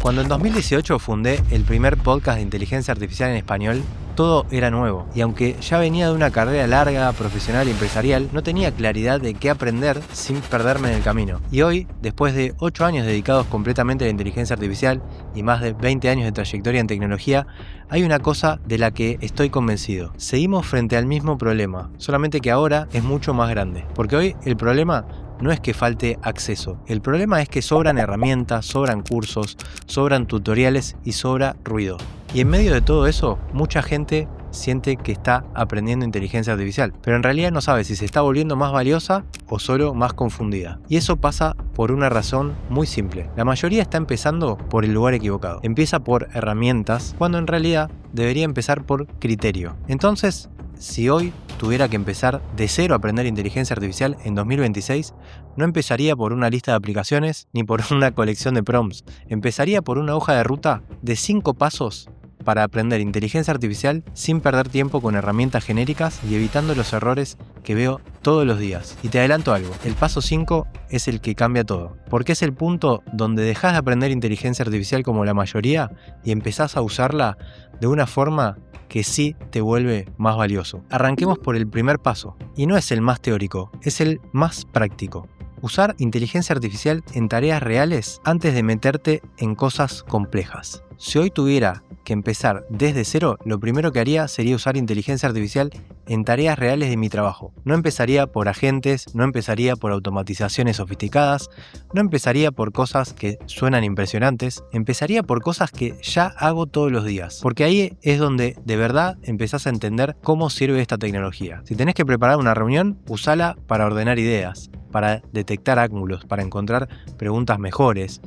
Cuando en 2018 fundé el primer podcast de inteligencia artificial en español, todo era nuevo, y aunque ya venía de una carrera larga, profesional y empresarial, no tenía claridad de qué aprender sin perderme en el camino. Y hoy, después de 8 años dedicados completamente a la inteligencia artificial y más de 20 años de trayectoria en tecnología, hay una cosa de la que estoy convencido. Seguimos frente al mismo problema, solamente que ahora es mucho más grande. Porque hoy el problema no es que falte acceso, el problema es que sobran herramientas, sobran cursos, sobran tutoriales y sobra ruido. Y en medio de todo eso, mucha gente siente que está aprendiendo inteligencia artificial, pero en realidad no sabe si se está volviendo más valiosa o solo más confundida. Y eso pasa por una razón muy simple. La mayoría está empezando por el lugar equivocado. Empieza por herramientas, cuando en realidad debería empezar por criterio. Entonces, si hoy tuviera que empezar de cero a aprender inteligencia artificial en 2026, no empezaría por una lista de aplicaciones ni por una colección de prompts. Empezaría por una hoja de ruta de 5 pasos para aprender inteligencia artificial sin perder tiempo con herramientas genéricas y evitando los errores que veo todos los días. Y te adelanto algo, el paso 5 es el que cambia todo, porque es el punto donde dejas de aprender inteligencia artificial como la mayoría y empezás a usarla de una forma que sí te vuelve más valioso. Arranquemos por el primer paso, y no es el más teórico, es el más práctico. Usar inteligencia artificial en tareas reales antes de meterte en cosas complejas. Si hoy tuviera que empezar desde cero, lo primero que haría sería usar inteligencia artificial en tareas reales de mi trabajo. No empezaría por agentes, no empezaría por automatizaciones sofisticadas, no empezaría por cosas que suenan impresionantes, empezaría por cosas que ya hago todos los días. Porque ahí es donde de verdad empezás a entender cómo sirve esta tecnología. Si tenés que preparar una reunión, usala para ordenar ideas, para detectar ángulos, para encontrar preguntas mejores.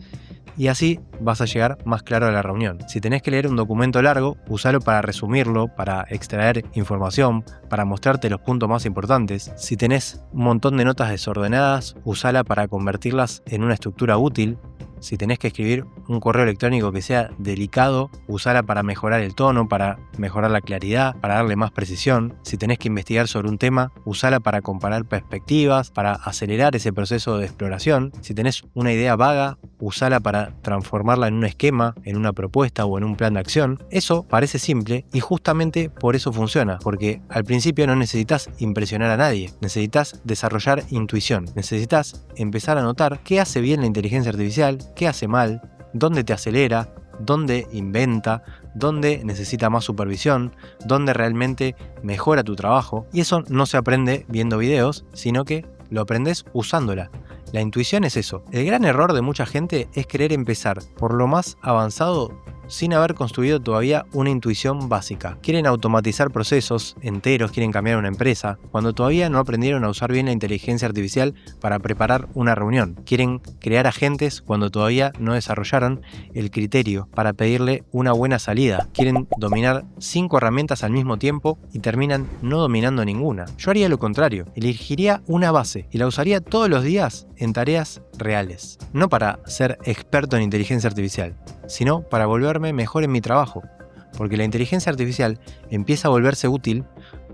Y así vas a llegar más claro a la reunión. Si tenés que leer un documento largo, usalo para resumirlo, para extraer información, para mostrarte los puntos más importantes. Si tenés un montón de notas desordenadas, usala para convertirlas en una estructura útil. Si tenés que escribir un correo electrónico que sea delicado, usala para mejorar el tono, para mejorar la claridad, para darle más precisión. Si tenés que investigar sobre un tema, usala para comparar perspectivas, para acelerar ese proceso de exploración. Si tenés una idea vaga, usala para transformarla en un esquema, en una propuesta o en un plan de acción. Eso parece simple y justamente por eso funciona, porque al principio no necesitas impresionar a nadie, necesitas desarrollar intuición, necesitas empezar a notar qué hace bien la inteligencia artificial, qué hace mal, dónde te acelera, dónde inventa, dónde necesita más supervisión, dónde realmente mejora tu trabajo. Y eso no se aprende viendo videos, sino que lo aprendes usándola. La intuición es eso. El gran error de mucha gente es querer empezar por lo más avanzado sin haber construido todavía una intuición básica. Quieren automatizar procesos enteros, quieren cambiar una empresa, cuando todavía no aprendieron a usar bien la inteligencia artificial para preparar una reunión. Quieren crear agentes cuando todavía no desarrollaron el criterio para pedirle una buena salida. Quieren dominar 5 herramientas al mismo tiempo y terminan no dominando ninguna. Yo haría lo contrario, elegiría una base y la usaría todos los días en tareas reales. No para ser experto en inteligencia artificial, sino para volverme mejor en mi trabajo, porque la inteligencia artificial empieza a volverse útil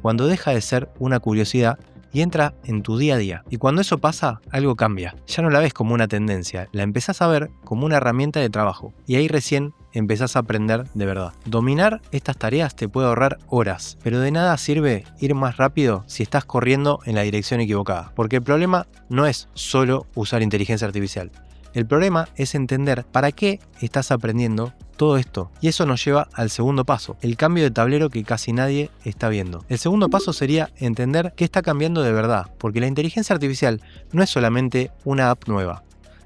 cuando deja de ser una curiosidad y entra en tu día a día. Y cuando eso pasa, algo cambia. Ya no la ves como una tendencia, la empezás a ver como una herramienta de trabajo. Y ahí recién empezás a aprender de verdad. Dominar estas tareas te puede ahorrar horas, pero de nada sirve ir más rápido si estás corriendo en la dirección equivocada. Porque el problema no es solo usar inteligencia artificial. El problema es entender para qué estás aprendiendo todo esto. Y eso nos lleva al segundo paso, el cambio de tablero que casi nadie está viendo. El segundo paso sería entender qué está cambiando de verdad, porque la inteligencia artificial no es solamente una app nueva,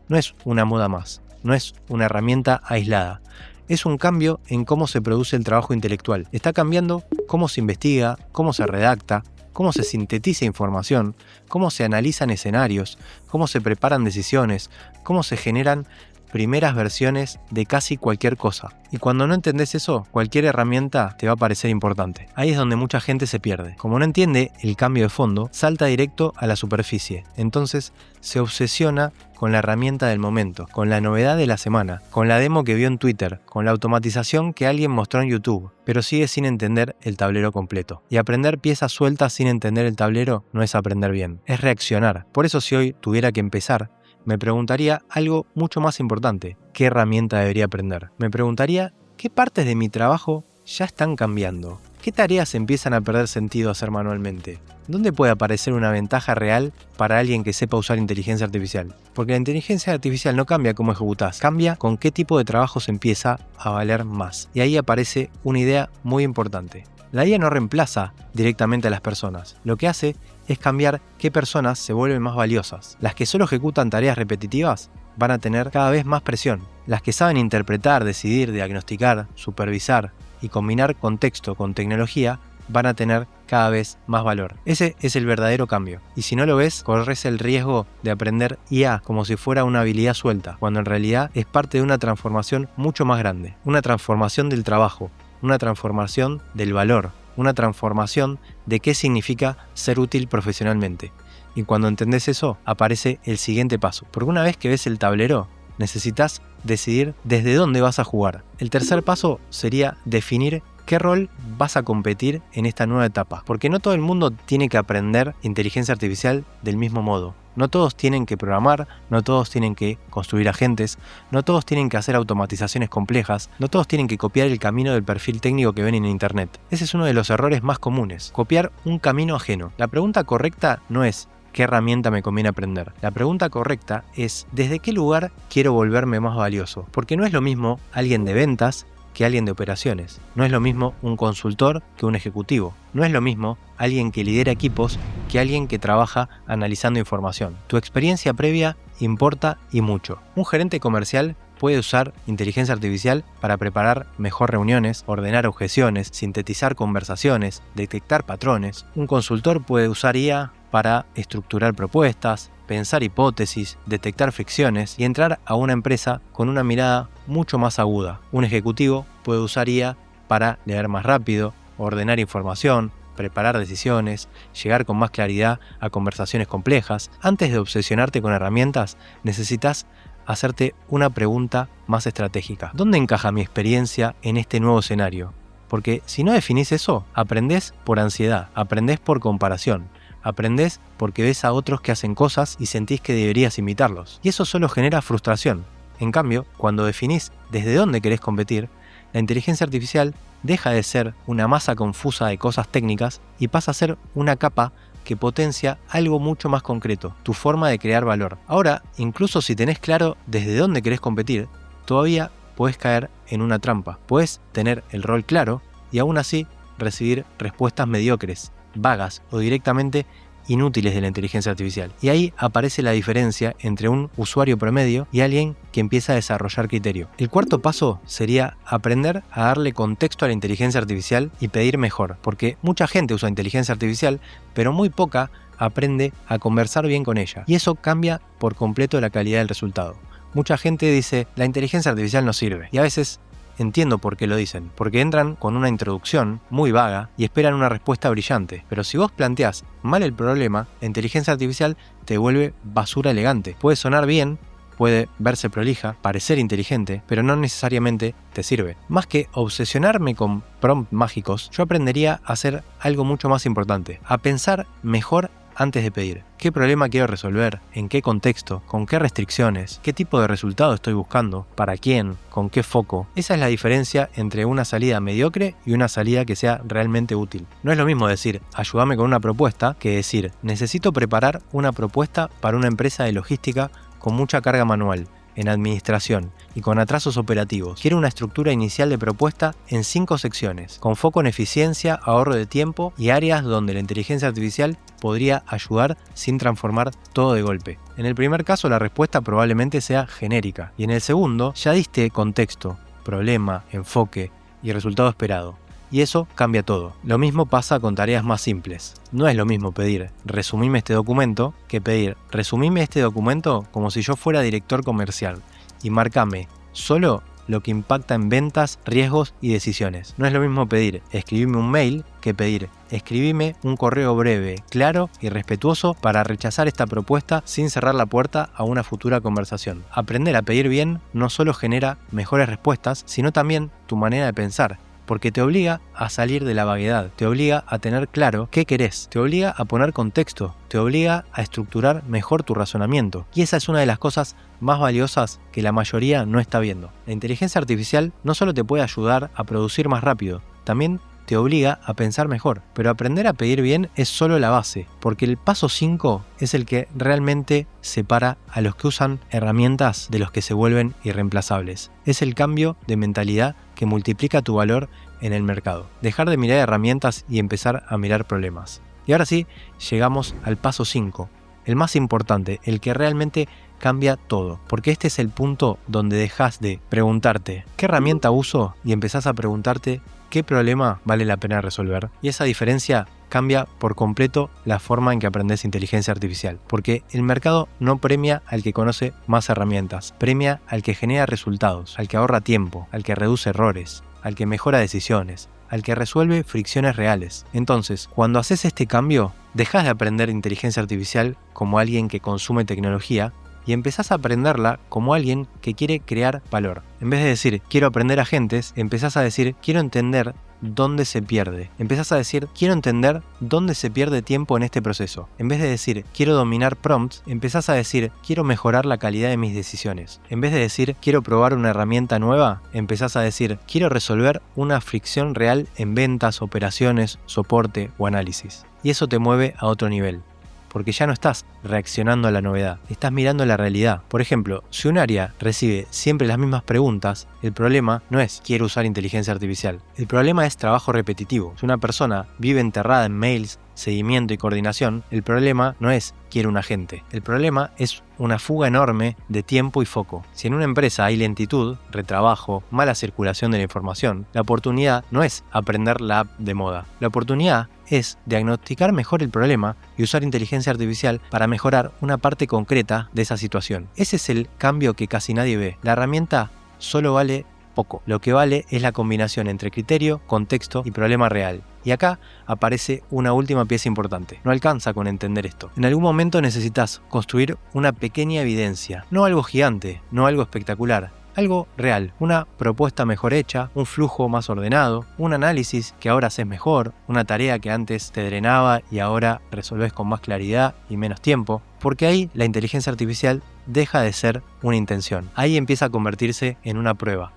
no es una moda más, no es una herramienta aislada. Es un cambio en cómo se produce el trabajo intelectual. Está cambiando cómo se investiga, cómo se redacta, cómo se sintetiza información, cómo se analizan escenarios, cómo se preparan decisiones, cómo se generan primeras versiones de casi cualquier cosa. Y cuando no entendés eso, cualquier herramienta te va a parecer importante. Ahí es donde mucha gente se pierde. Como no entiende el cambio de fondo, salta directo a la superficie. Entonces se obsesiona con la herramienta del momento, con la novedad de la semana, con la demo que vio en Twitter, con la automatización que alguien mostró en YouTube, pero sigue sin entender el tablero completo. Y aprender piezas sueltas sin entender el tablero no es aprender bien, es reaccionar. Por eso si hoy tuviera que empezar, Me preguntaría algo mucho más importante. ¿Qué herramienta debería aprender? Me preguntaría qué partes de mi trabajo ya están cambiando. ¿Qué tareas empiezan a perder sentido hacer manualmente? ¿Dónde puede aparecer una ventaja real para alguien que sepa usar inteligencia artificial? Porque la inteligencia artificial no cambia cómo ejecutás, cambia con qué tipo de trabajo se empieza a valer más. Y ahí aparece una idea muy importante. La IA no reemplaza directamente a las personas. Lo que hace es cambiar qué personas se vuelven más valiosas. Las que solo ejecutan tareas repetitivas van a tener cada vez más presión. Las que saben interpretar, decidir, diagnosticar, supervisar y combinar contexto con tecnología van a tener cada vez más valor. Ese es el verdadero cambio. Y si no lo ves, corres el riesgo de aprender IA como si fuera una habilidad suelta, cuando en realidad es parte de una transformación mucho más grande. Una transformación del trabajo, una transformación del valor, una transformación de qué significa ser útil profesionalmente. Y cuando entendés eso, aparece el siguiente paso. Porque una vez que ves el tablero, necesitas decidir desde dónde vas a jugar. El tercer paso sería definir qué rol vas a competir en esta nueva etapa. Porque no todo el mundo tiene que aprender inteligencia artificial del mismo modo. No todos tienen que programar, no todos tienen que construir agentes, no todos tienen que hacer automatizaciones complejas, no todos tienen que copiar el camino del perfil técnico que ven en internet. Ese es uno de los errores más comunes, copiar un camino ajeno. La pregunta correcta no es ¿qué herramienta me conviene aprender? La pregunta correcta es ¿desde qué lugar quiero volverme más valioso? Porque no es lo mismo alguien de ventas que alguien de operaciones. No es lo mismo un consultor que un ejecutivo. No es lo mismo alguien que lidera equipos que alguien que trabaja analizando información. Tu experiencia previa importa y mucho. Un gerente comercial puede usar inteligencia artificial para preparar mejor reuniones, ordenar objeciones, sintetizar conversaciones, detectar patrones. Un consultor puede usar IA para estructurar propuestas, pensar hipótesis, detectar fricciones y entrar a una empresa con una mirada mucho más aguda. Un ejecutivo puede usar IA para leer más rápido, ordenar información, preparar decisiones, llegar con más claridad a conversaciones complejas. Antes de obsesionarte con herramientas, necesitas hacerte una pregunta más estratégica. ¿Dónde encaja mi experiencia en este nuevo escenario? Porque si no definís eso, aprendés por ansiedad, aprendés por comparación. Aprendés porque ves a otros que hacen cosas y sentís que deberías imitarlos. Y eso solo genera frustración. En cambio, cuando definís desde dónde querés competir, la inteligencia artificial deja de ser una masa confusa de cosas técnicas y pasa a ser una capa que potencia algo mucho más concreto, tu forma de crear valor. Ahora, incluso si tenés claro desde dónde querés competir, todavía podés caer en una trampa. Podés tener el rol claro y aún así recibir respuestas mediocres, vagas o directamente inútiles de la inteligencia artificial. Y ahí aparece la diferencia entre un usuario promedio y alguien que empieza a desarrollar criterio. El cuarto paso sería aprender a darle contexto a la inteligencia artificial y pedir mejor, porque mucha gente usa inteligencia artificial, pero muy poca aprende a conversar bien con ella. Y eso cambia por completo la calidad del resultado. Mucha gente dice, la inteligencia artificial no sirve. Y a veces entiendo por qué lo dicen, porque entran con una introducción muy vaga y esperan una respuesta brillante. Pero si vos planteás mal el problema, la inteligencia artificial te vuelve basura elegante. Puede sonar bien, puede verse prolija, parecer inteligente, pero no necesariamente te sirve. Más que obsesionarme con prompts mágicos, yo aprendería a hacer algo mucho más importante, a pensar mejor antes de pedir. ¿Qué problema quiero resolver? ¿En qué contexto? ¿Con qué restricciones? ¿Qué tipo de resultado estoy buscando? ¿Para quién? ¿Con qué foco? Esa es la diferencia entre una salida mediocre y una salida que sea realmente útil. No es lo mismo decir, ayúdame con una propuesta, que decir, necesito preparar una propuesta para una empresa de logística con mucha carga manual, en administración y con atrasos operativos. Quiero una estructura inicial de propuesta en 5 secciones, con foco en eficiencia, ahorro de tiempo y áreas donde la inteligencia artificial podría ayudar sin transformar todo de golpe. En el primer caso, la respuesta probablemente sea genérica, y en el segundo ya diste contexto, problema, enfoque y resultado esperado. Y eso cambia todo. Lo mismo pasa con tareas más simples. No es lo mismo pedir resumime este documento que pedir resumime este documento como si yo fuera director comercial y marcame solo lo que impacta en ventas, riesgos y decisiones. No es lo mismo pedir escribime un mail que pedir escribime un correo breve, claro y respetuoso para rechazar esta propuesta sin cerrar la puerta a una futura conversación. Aprender a pedir bien no solo genera mejores respuestas, sino también tu manera de pensar. porque te obliga a salir de la vaguedad, te obliga a tener claro qué querés, te obliga a poner contexto, te obliga a estructurar mejor tu razonamiento. Y esa es una de las cosas más valiosas que la mayoría no está viendo. La inteligencia artificial no solo te puede ayudar a producir más rápido, también te obliga a pensar mejor. Pero aprender a pedir bien es solo la base, porque el paso 5 es el que realmente separa a los que usan herramientas de los que se vuelven irreemplazables. Es el cambio de mentalidad que multiplica tu valor en el mercado. Dejar de mirar herramientas y empezar a mirar problemas. Y ahora sí, llegamos al paso 5, el más importante, el que realmente cambia todo, porque este es el punto donde dejas de preguntarte ¿qué herramienta uso? Y empezás a preguntarte ¿qué problema vale la pena resolver? Y esa diferencia cambia por completo la forma en que aprendes inteligencia artificial, porque el mercado no premia al que conoce más herramientas, premia al que genera resultados, al que ahorra tiempo, al que reduce errores, al que mejora decisiones, al que resuelve fricciones reales. Entonces, cuando haces este cambio, dejas de aprender inteligencia artificial como alguien que consume tecnología y empezás a aprenderla como alguien que quiere crear valor. En vez de decir quiero aprender agentes, empezás a decir quiero entender dónde se pierde. Empezás a decir quiero entender dónde se pierde tiempo en este proceso. En vez de decir quiero dominar prompts, empezás a decir quiero mejorar la calidad de mis decisiones. En vez de decir quiero probar una herramienta nueva, empezás a decir quiero resolver una fricción real en ventas, operaciones, soporte o análisis. Y eso te mueve a otro nivel, porque ya no estás reaccionando a la novedad, estás mirando la realidad. Por ejemplo, si un área recibe siempre las mismas preguntas, el problema no es quiero usar inteligencia artificial, el problema es trabajo repetitivo. Si una persona vive enterrada en mails, seguimiento y coordinación, el problema no es quiero un agente, el problema es una fuga enorme de tiempo y foco. Si en una empresa hay lentitud, retrabajo, mala circulación de la información, la oportunidad no es aprender la app de moda, la oportunidad es diagnosticar mejor el problema y usar inteligencia artificial para mejorar una parte concreta de esa situación. Ese es el cambio que casi nadie ve. La herramienta solo vale poco. Lo que vale es la combinación entre criterio, contexto y problema real. Y acá aparece una última pieza importante. No alcanza con entender esto. En algún momento necesitas construir una pequeña evidencia. No algo gigante, no algo espectacular. Algo real, una propuesta mejor hecha, un flujo más ordenado, un análisis que ahora haces mejor, una tarea que antes te drenaba y ahora resolves con más claridad y menos tiempo, porque ahí la inteligencia artificial deja de ser una intención. Ahí empieza a convertirse en una prueba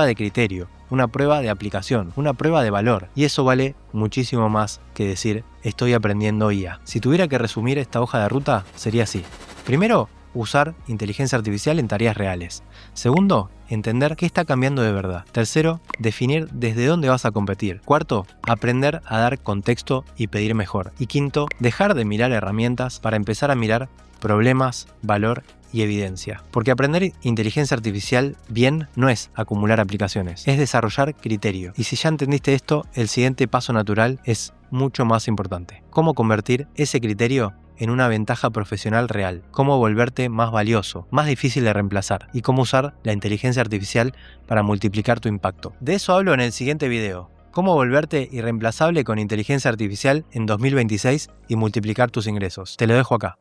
de criterio, una prueba de aplicación, una prueba de valor, y eso vale muchísimo más que decir estoy aprendiendo IA. Si tuviera que resumir esta hoja de ruta, sería así. Primero, usar inteligencia artificial en tareas reales. Segundo, entender qué está cambiando de verdad. Tercero, definir desde dónde vas a competir. Cuarto, aprender a dar contexto y pedir mejor. Y quinto, dejar de mirar herramientas para empezar a mirar problemas, valor y evidencia. Porque aprender inteligencia artificial bien no es acumular aplicaciones, es desarrollar criterio. Y si ya entendiste esto, el siguiente paso natural es mucho más importante. ¿Cómo convertir ese criterio en una ventaja profesional real? Cómo volverte más valioso, más difícil de reemplazar, y cómo usar la inteligencia artificial para multiplicar tu impacto. De eso hablo en el siguiente video. Cómo volverte irreemplazable con inteligencia artificial en 2026 y multiplicar tus ingresos. Te lo dejo acá.